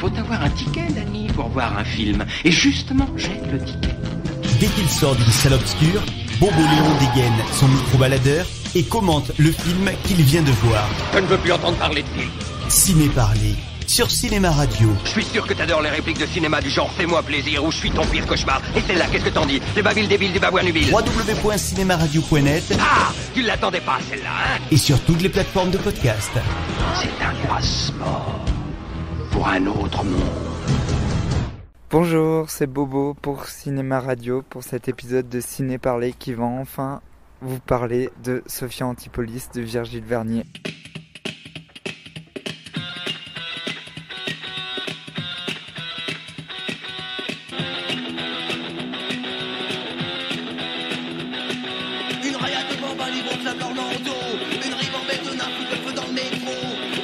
Faut avoir un ticket, Danny, pour voir un film. Et justement, j'ai le ticket. Dès qu'il sort d'une salle obscure, Bobo Léon dégaine son micro-baladeur et commente le film qu'il vient de voir. Je ne veux plus entendre parler de film. Ciné Parler, sur Cinéma Radio. Je suis sûr que t'adores les répliques de cinéma du genre « Fais-moi plaisir » ou « Je suis ton pire cauchemar ». Et celle-là, qu'est-ce que t'en dis? Les babiles débiles du babouin nubile. www.cinemaradio.net. Ah, tu l'attendais pas, celle-là, hein? Et sur toutes les plateformes de podcast. C'est un passeport pour un autre monde. Bonjour, c'est Bobo pour Cinéma Radio, pour cet épisode de Ciné Parler qui va enfin vous parler de Sophia Antipolis de Virgile Vernier. Une rayade de bambins libre flamme leur manteau. Une ribambelle de nains foutent le feu dans le métro.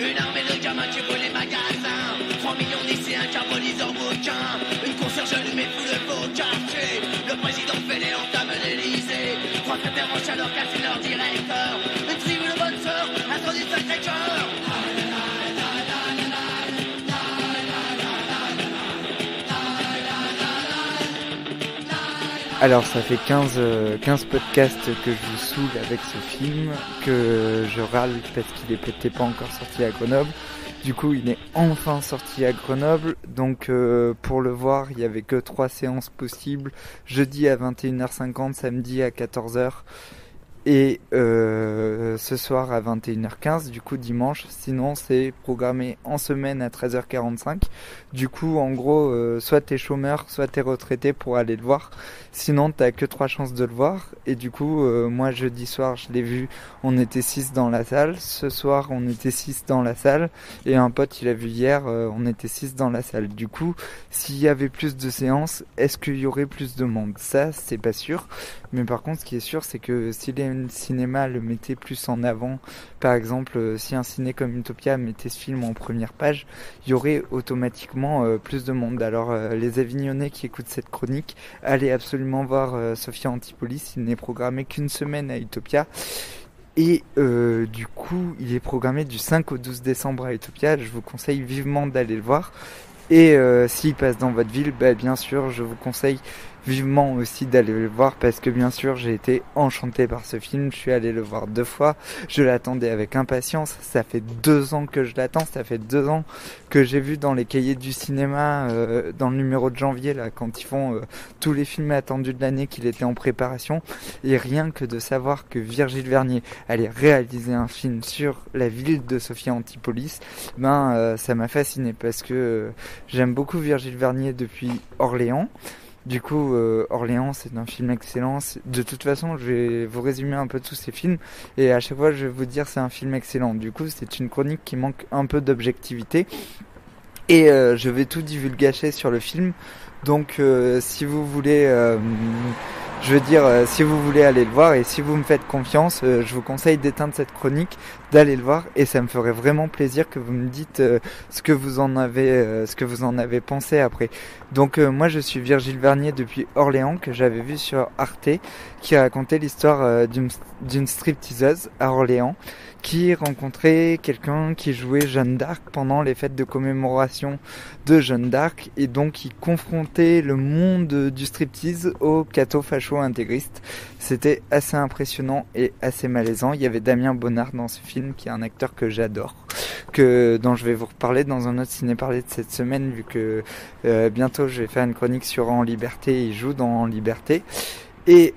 Une armée de gamins qui brûlent les magasins. 3 millions de lycéens qui abolisent leurs bouquins. Une concierge allumée fout le beau quartier. Le président fait les entames d'Élysée. 3 secrétaires en chaleur cassent leur directeur. Une tribu de bonnes sœurs, introduit de Sacré-Cœur. Alors ça fait 15 podcasts que je vous saoule avec ce film, que je râle parce qu'il est peut-être pas encore sorti à Grenoble. Du coup il est enfin sorti à Grenoble, donc pour le voir il y avait que 3 séances possibles, jeudi à 21h50, samedi à 14h et ce soir à 21h15, du coup dimanche. Sinon c'est programmé en semaine à 13h45. Du coup en gros soit t'es chômeur, soit t'es retraité pour aller le voir. Sinon t'as que 3 chances de le voir. Et du coup moi jeudi soir je l'ai vu, on était 6 dans la salle. Ce soir on était 6 dans la salle. Et un pote il a vu hier, on était 6 dans la salle. Du coup s'il y avait plus de séances, est-ce qu'il y aurait plus de monde? Ça c'est pas sûr. Mais par contre ce qui est sûr c'est que si les cinéma le mettait plus en avant, par exemple si un ciné comme Utopia mettait ce film en première page, il y aurait automatiquement plus de monde. Alors les Avignonnais qui écoutent cette chronique, allez absolument voir Sophia Antipolis. Il n'est programmé qu'une semaine à Utopia. Et du coup il est programmé du 5 au 12 décembre à Utopia. Je vous conseille vivement d'aller le voir. Et s'il passe dans votre ville, bien sûr je vous conseille vivement aussi d'aller le voir, parce que bien sûr j'ai été enchanté par ce film. Je suis allé le voir 2 fois, je l'attendais avec impatience. Ça fait 2 ans que je l'attends, ça fait 2 ans que j'ai vu dans les cahiers du cinéma, dans le numéro de janvier là, quand ils font tous les films attendus de l'année, qu'il était en préparation. Et rien que de savoir que Virgile Vernier allait réaliser un film sur la ville de Sophia Antipolis, ça m'a fasciné, parce que j'aime beaucoup Virgile Vernier depuis Orléans. Du coup, Orléans, c'est un film excellent. De toute façon, je vais vous résumer un peu tous ces films, et à chaque fois, je vais vous dire c'est un film excellent. Du coup, c'est une chronique qui manque un peu d'objectivité, et je vais tout divulgacher sur le film. Donc, si vous voulez... si vous voulez aller le voir, et si vous me faites confiance, je vous conseille d'éteindre cette chronique, d'aller le voir, et ça me ferait vraiment plaisir que vous me dites ce que vous en avez pensé après. Donc moi je suis Virgile Vernier depuis Orléans, que j'avais vu sur Arte, qui racontait l'histoire d'une stripteaseuse à Orléans qui rencontrait quelqu'un qui jouait Jeanne d'Arc pendant les fêtes de commémoration de Jeanne d'Arc, et donc il confrontait le monde du striptease aux catho-facho-intégristes. C'était assez impressionnant et assez malaisant. Il y avait Damien Bonnard dans ce film, qui est un acteur que j'adore, dont je vais vous reparler dans un autre ciné-parler de cette semaine, vu que bientôt je vais faire une chronique sur En Liberté. Il joue dans En Liberté. Et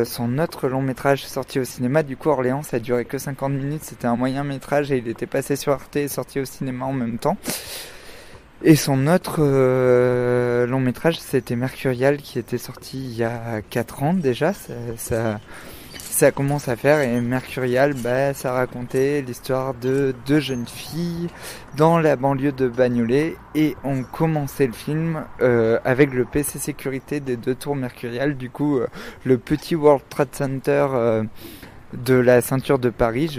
son autre long métrage sorti au cinéma, du coup Orléans, ça a duré que 50 minutes, c'était un moyen métrage, et il était passé sur Arte et sorti au cinéma en même temps. Et son autre long métrage, c'était Mercurial, qui était sorti il y a 4 ans déjà. Ça commence à faire. Et Mercurial, ça racontait l'histoire de 2 jeunes filles dans la banlieue de Bagnolet, et on commençait le film avec le PC sécurité des 2 tours Mercurial, du coup le petit World Trade Center de la ceinture de Paris.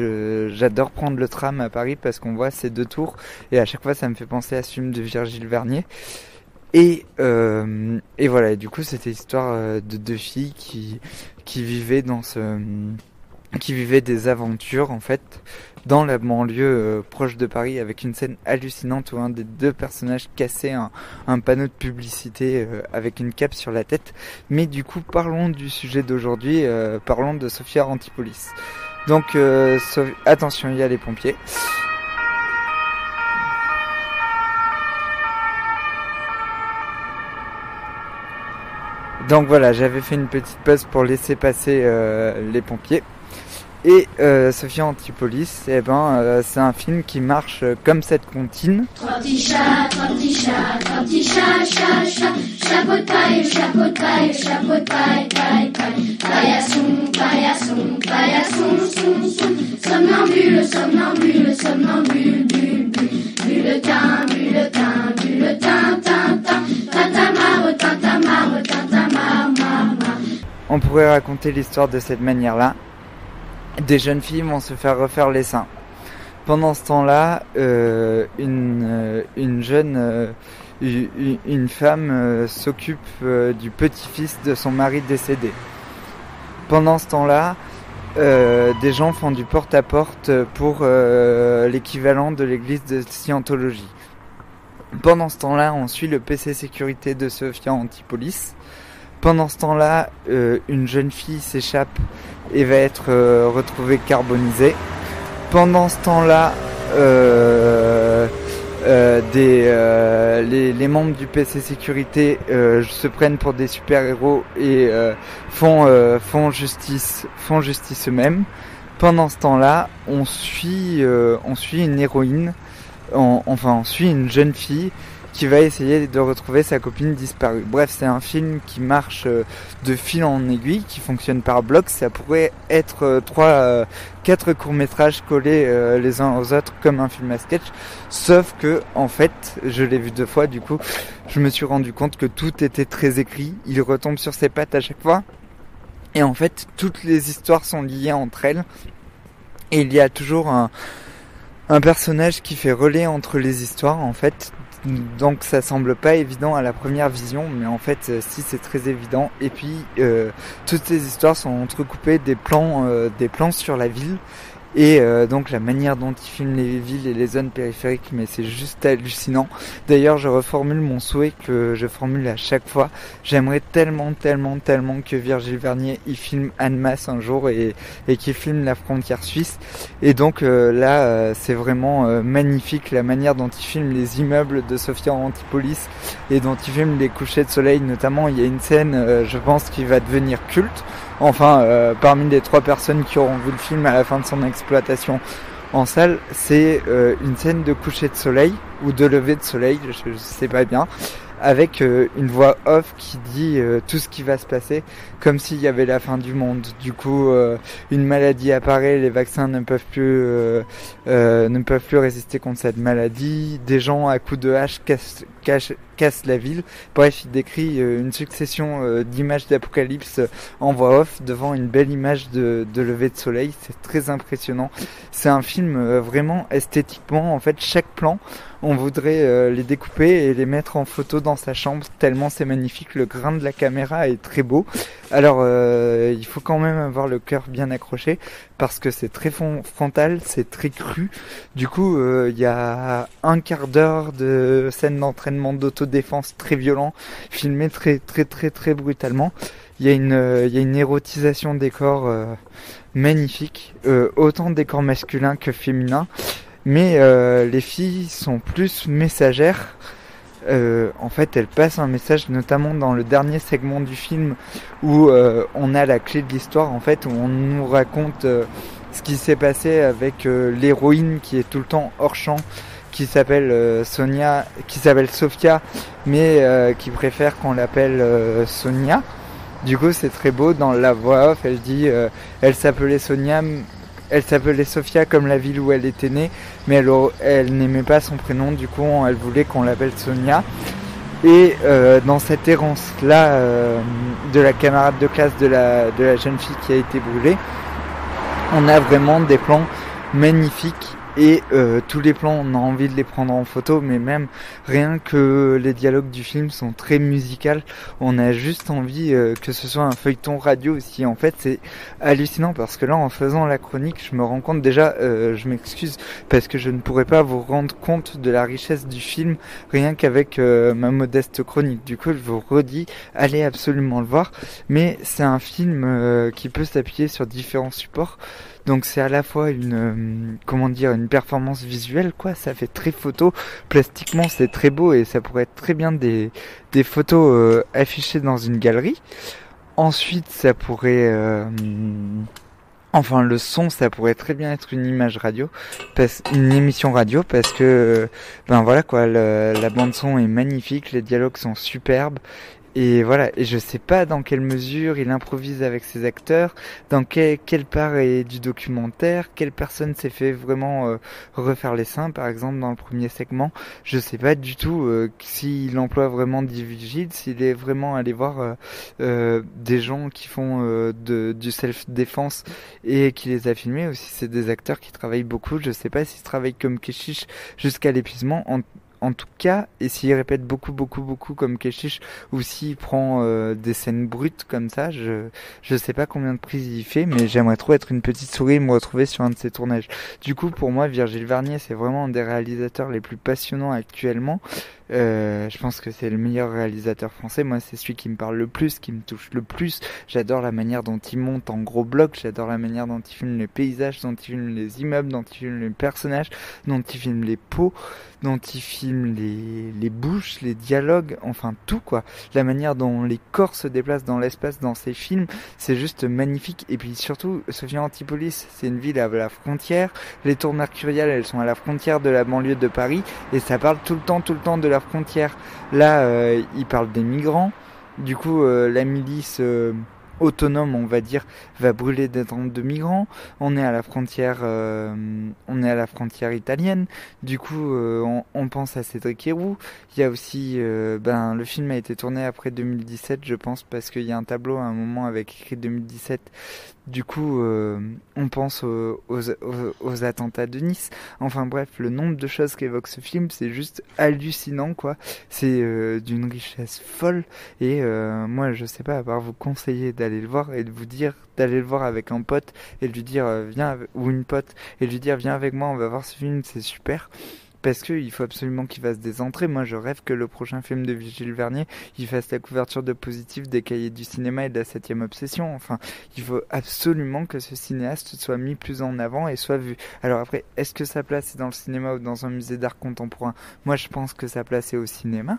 J'adore prendre le tram à Paris parce qu'on voit ces 2 tours, et à chaque fois ça me fait penser à ce film de Virgile Vernier. Et voilà, et du coup c'était l'histoire de 2 filles qui vivaient dans ce qui vivait des aventures en fait dans la banlieue proche de Paris, avec une scène hallucinante où un des deux personnages cassait un panneau de publicité avec une cape sur la tête. Mais du coup, parlons du sujet d'aujourd'hui, parlons de Sophia Antipolis. Donc attention, il y a les pompiers. Donc voilà, j'avais fait une petite pause pour laisser passer les pompiers. Et Sophia Antipolis, c'est un film qui marche comme cette comptine. Trois petits chats, chat, chapeau de paille, chapeau de paille, paillasson, somnambule, bulletin, tintamarre. On pourrait raconter l'histoire de cette manière-là. Des jeunes filles vont se faire refaire les seins. Pendant ce temps-là, une femme s'occupe du petit-fils de son mari décédé. Pendant ce temps-là, des gens font du porte-à-porte pour l'équivalent de l'église de Scientologie. Pendant ce temps-là, on suit le PC sécurité de Sophia Antipolis. Pendant ce temps-là, une jeune fille s'échappe et va être retrouvée carbonisée. Pendant ce temps-là, les membres du PC sécurité se prennent pour des super-héros et font justice eux-mêmes. Pendant ce temps-là, on suit une héroïne, on suit une jeune fille qui va essayer de retrouver sa copine disparue. Bref, c'est un film qui marche de fil en aiguille, qui fonctionne par blocs. Ça pourrait être 4 courts-métrages collés les uns aux autres comme un film à sketch. Sauf que, en fait, je l'ai vu 2 fois, du coup, je me suis rendu compte que tout était très écrit. Il retombe sur ses pattes à chaque fois. Et en fait, toutes les histoires sont liées entre elles. Et il y a toujours un personnage qui fait relais entre les histoires, en fait. Donc ça semble pas évident à la première vision, mais en fait si, c'est très évident. Et puis toutes ces histoires sont entrecoupées des plans sur la ville. Et donc la manière dont il filme les villes et les zones périphériques, mais c'est juste hallucinant. D'ailleurs, je reformule mon souhait que je formule à chaque fois. J'aimerais tellement que Virgile Vernier y filme Annemasse un jour et qu'il filme la frontière suisse. Et donc là, c'est vraiment magnifique la manière dont il filme les immeubles de Sophia Antipolis et dont il filme les couchers de soleil. Notamment, il y a une scène, je pense, qui va devenir culte. Enfin, parmi les 3 personnes qui auront vu le film à la fin de son exploitation en salle, c'est une scène de coucher de soleil ou de lever de soleil, je sais pas bien, avec une voix off qui dit tout ce qui va se passer, comme s'il y avait la fin du monde. Du coup, une maladie apparaît, les vaccins ne peuvent plus résister contre cette maladie, des gens à coups de hache cassent la ville. Bref, il décrit une succession d'images d'apocalypse en voix off devant une belle image de lever de soleil. C'est très impressionnant. C'est un film vraiment esthétiquement, en fait, chaque plan, on voudrait les découper et les mettre en photo dans sa chambre, tellement c'est magnifique. Le grain de la caméra est très beau. Alors il faut quand même avoir le cœur bien accroché parce que c'est très frontal, c'est très cru. Du coup, il y a un quart d'heure de scène d'entraînement d'autodéfense très violent, filmé très brutalement. Il y a une érotisation des corps magnifique, autant des corps masculins que féminins. Mais les filles sont plus messagères. En fait, elles passent un message, notamment dans le dernier segment du film où on a la clé de l'histoire, en fait, où on nous raconte ce qui s'est passé avec l'héroïne qui est tout le temps hors champ, qui s'appelle Sophia, mais qui préfère qu'on l'appelle Sonia. Du coup, c'est très beau. Dans la voix off, elle dit elle s'appelait Sonia. Elle s'appelait Sophia comme la ville où elle était née, mais elle n'aimait pas son prénom, du coup elle voulait qu'on l'appelle Sonia. Et dans cette errance-là de la camarade de classe de la jeune fille qui a été brûlée, on a vraiment des plans magnifiques Et tous les plans, on a envie de les prendre en photo, mais même rien que les dialogues du film sont très musicaux, on a juste envie que ce soit un feuilleton radio aussi. En fait, c'est hallucinant parce que là, en faisant la chronique, je me rends compte déjà, je m'excuse parce que je ne pourrais pas vous rendre compte de la richesse du film rien qu'avec ma modeste chronique. Du coup, je vous redis, allez absolument le voir. Mais c'est un film qui peut s'appuyer sur différents supports. Donc c'est à la fois une une performance visuelle quoi, ça fait très photo, plastiquement c'est très beau et ça pourrait être très bien des photos affichées dans une galerie. Ensuite ça pourrait le son ça pourrait très bien être une image radio, une émission radio parce que la bande son est magnifique, les dialogues sont superbes. Et voilà, et je sais pas dans quelle mesure il improvise avec ses acteurs, dans quelle part est du documentaire, quelle personne s'est fait vraiment refaire les seins, par exemple dans le premier segment. Je sais pas du tout s'il emploie vraiment des vigiles, s'il est vraiment allé voir des gens qui font du self-défense et qui les a filmés, ou si c'est des acteurs qui travaillent beaucoup. Je sais pas s'ils travaillent comme Keshish jusqu'à l'épuisement. En tout cas, et s'il répète beaucoup comme Keshish, ou s'il prend des scènes brutes comme ça, je sais pas combien de prises il fait, mais j'aimerais trop être une petite souris et me retrouver sur un de ses tournages. Du coup, pour moi, Virgile Vernier, c'est vraiment un des réalisateurs les plus passionnants actuellement. Je pense que c'est le meilleur réalisateur français. Moi, c'est celui qui me parle le plus, qui me touche le plus. J'adore la manière dont il monte en gros blocs. J'adore la manière dont il filme les paysages, dont il filme les immeubles, dont il filme les personnages, dont il filme les peaux, dont il filme les bouches, les dialogues, enfin tout quoi. La manière dont les corps se déplacent dans l'espace dans ses films, c'est juste magnifique. Et puis surtout, Sophia Antipolis, c'est une ville à la frontière. Les tours mercuriales, elles sont à la frontière de la banlieue de Paris. Et ça parle tout le temps de la frontière. Là, il parle des migrants. Du coup, la milice autonome, on va dire, va brûler des tentes de migrants. On est à la frontière italienne. Du coup, on pense à Cédric Héroux. Il y a aussi, le film a été tourné après 2017, je pense, parce qu'il y a un tableau à un moment avec écrit 2017. Du coup, on pense aux attentats de Nice. Enfin bref, le nombre de choses qu'évoque ce film, c'est juste hallucinant, quoi. C'est d'une richesse folle. Et moi, je sais pas, à part vous conseiller d'aller le voir et de vous dire d'aller le voir avec un pote et de lui dire ou une pote et de lui dire viens avec moi, on va voir ce film, c'est super. Parce que il faut absolument qu'il fasse des entrées. Moi, je rêve que le prochain film de Virgile Vernier, il fasse la couverture de Positif des Cahiers du cinéma et de la 7e Obsession. Enfin, il faut absolument que ce cinéaste soit mis plus en avant et soit vu. Alors après, est-ce que sa place est dans le cinéma ou dans un musée d'art contemporain ? Moi, je pense que sa place est au cinéma.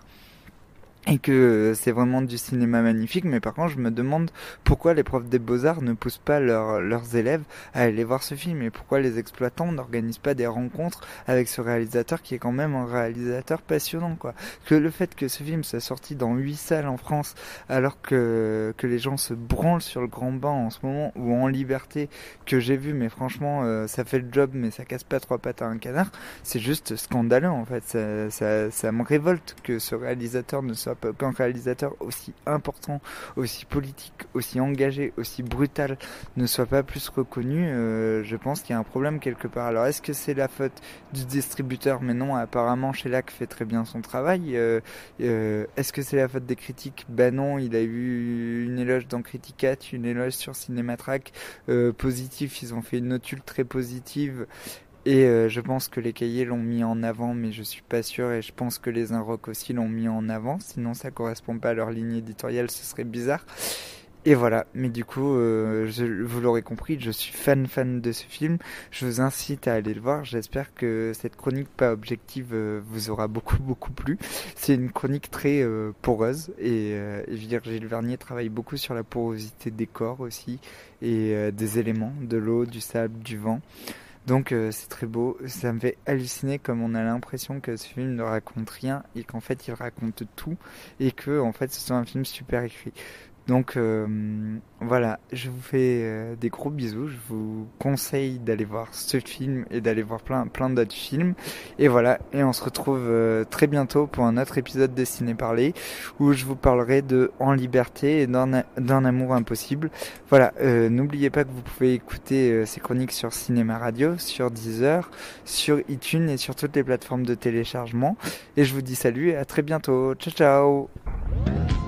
Et que c'est vraiment du cinéma magnifique, mais par contre je me demande pourquoi les profs des Beaux-Arts ne poussent pas leurs élèves à aller voir ce film, et pourquoi les exploitants n'organisent pas des rencontres avec ce réalisateur qui est quand même un réalisateur passionnant, quoi. Que le fait que ce film soit sorti dans 8 salles en France, alors que les gens se branlent sur le grand bain en ce moment, ou En Liberté, que j'ai vu, mais franchement ça fait le job, mais ça casse pas 3 pattes à un canard, c'est juste scandaleux en fait. Ça me révolte que ce réalisateur ne soit pas qu'un réalisateur aussi important, aussi politique, aussi engagé, aussi brutal ne soit pas plus reconnu. Je pense qu'il y a un problème quelque part. Alors est-ce que c'est la faute du distributeur ? Mais non, apparemment Shellac fait très bien son travail. Est-ce que c'est la faute des critiques ? Ben non, il a eu une éloge dans Criticat, une éloge sur Cinématrack, positif, ils ont fait une notule très positive. Et je pense que les cahiers l'ont mis en avant, mais je suis pas sûr, et je pense que les Inrocks aussi l'ont mis en avant, sinon ça correspond pas à leur ligne éditoriale, ce serait bizarre. Et voilà, mais du coup, vous l'aurez compris, je suis fan de ce film, je vous incite à aller le voir, j'espère que cette chronique pas objective vous aura beaucoup plu. C'est une chronique très poreuse, et Virgile Vernier travaille beaucoup sur la porosité des corps aussi, et des éléments, de l'eau, du sable, du vent. Donc c'est très beau, ça me fait halluciner comme on a l'impression que ce film ne raconte rien et qu'en fait il raconte tout, et que en fait ce soit un film super écrit. Donc voilà, je vous fais des gros bisous, je vous conseille d'aller voir ce film et d'aller voir plein d'autres films. Et voilà, et on se retrouve très bientôt pour un autre épisode de Ciné Parler où je vous parlerai de En Liberté et d'un amour impossible. Voilà, n'oubliez pas que vous pouvez écouter ces chroniques sur Cinéma Radio, sur Deezer, sur iTunes et sur toutes les plateformes de téléchargement. Et je vous dis salut et à très bientôt. Ciao ciao.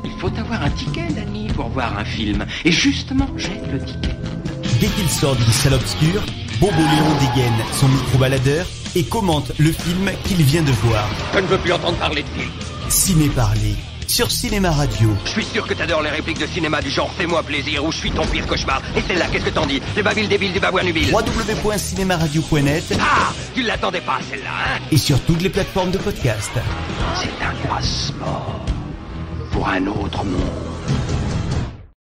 Il faut avoir un ticket, Danny, pour voir un film. Et justement, j'ai le ticket. Dès qu'il sort d'une salle obscure, Bobo Léon dégaine son micro-baladeur et commente le film qu'il vient de voir. Je ne veux plus entendre parler de film. Ciné Parler sur Cinéma Radio. Je suis sûr que t'adores les répliques de cinéma du genre fais-moi plaisir ou je suis ton pire cauchemar. Et celle-là, qu'est-ce que t'en dis? Les babiles débiles du babouin-nubil. www.cinemaradio.net. Ah, tu l'attendais pas, celle-là, hein? Et sur toutes les plateformes de podcast. C'est un passeport pour un autre monde.